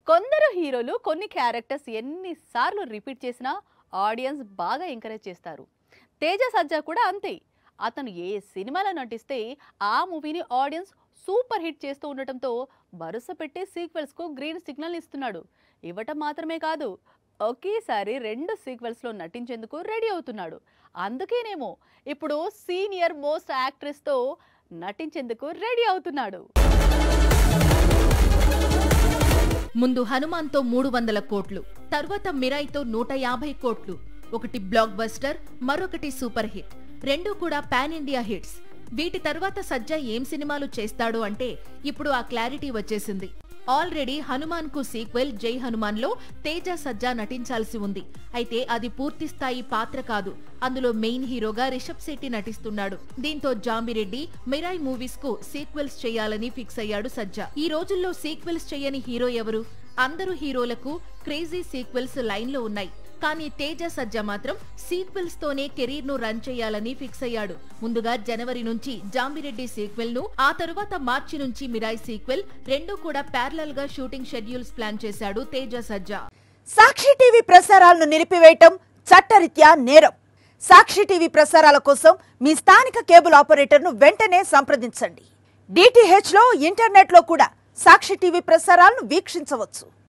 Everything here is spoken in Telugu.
కొందరు హీరోలు కొన్ని క్యారెక్టర్స్ ఎన్నిసార్లు రిపీట్ చేసినా ఆడియన్స్ బాగా ఎంకరేజ్ చేస్తారు. తేజ సజ్జా కూడా అంతే. అతను ఏ సినిమాలో నటిస్తే ఆ మూవీని ఆడియన్స్ సూపర్ హిట్ చేస్తూ ఉండటంతో వరుస పెట్టి సీక్వెల్స్కు గ్రీన్ సిగ్నల్ ఇస్తున్నాడు. ఇవ్వటం మాత్రమే కాదు, ఒకేసారి 2 సీక్వెల్స్లో నటించేందుకు రెడీ అవుతున్నాడు. అందుకేనేమో ఇప్పుడు సీనియర్ మోస్ట్ యాక్ట్రెస్తో నటించేందుకు రెడీ అవుతున్నాడు. ముందు హనుమాన్తో 300 కోట్లు, తర్వాత మిరాయితో 150 కోట్లు. ఒకటి బ్లాక్ బస్టర్, మరొకటి సూపర్ హిట్. రెండూ కూడా పాన్ ఇండియా హిట్స్. వీటి తర్వాత సజ్జా ఏం సినిమాలు చేస్తాడు అంటే ఇప్పుడు ఆ క్లారిటీ వచ్చేసింది. ఆల్రెడీ హనుమాన్ కు సీక్వెల్ జై హనుమాన్ లో తేజ సజ్జా నటించాల్సి ఉంది. అయితే అది పూర్తి స్థాయి పాత్ర కాదు. అందులో మెయిన్ హీరోగా రిషబ్ శెట్టి నటిస్తున్నాడు. దీంతో జాంబిరెడ్డి, మిరాయ్ మూవీస్ కు సీక్వెల్స్ చేయాలని ఫిక్స్ అయ్యాడు సజ్జా. ఈ రోజుల్లో సీక్వెల్స్ చేయని హీరో ఎవరు? అందరు హీరోలకు క్రేజీ సీక్వెల్స్ లైన్ లో ఉన్నాయి. కానీ తేజ సజ్జా మాత్రం సీక్వెల్స్ తోనే కెరీర్ ను రన్ చేయాలని ఫిక్స్ అయ్యాడు. ముందుగా జనవరి నుంచి జాంబిరెడ్డి సీక్వెల్ ను, ఆ తరువాత మార్చి నుంచి మిరాయ్ సీక్వెల్, రెండూ కూడా ప్యారలల్ గా షూటింగ్ షెడ్యూల్స్ ప్లాన్ చేశాడు తేజ సజ్జా. సాక్షి టీవీ ప్రసారాలను నిలిపివేయటం చట్టరీత్యా నేరం. సాక్షి టీవీ ప్రసారాల కోసం మీ స్థానిక కేబుల్ ఆపరేటర్ను వెంటనే సంప్రదించండి. DTH లో, ఇంటర్నెట్ లో కూడా సాక్షి టీవీ ప్రసారాలను వీక్షించవచ్చు.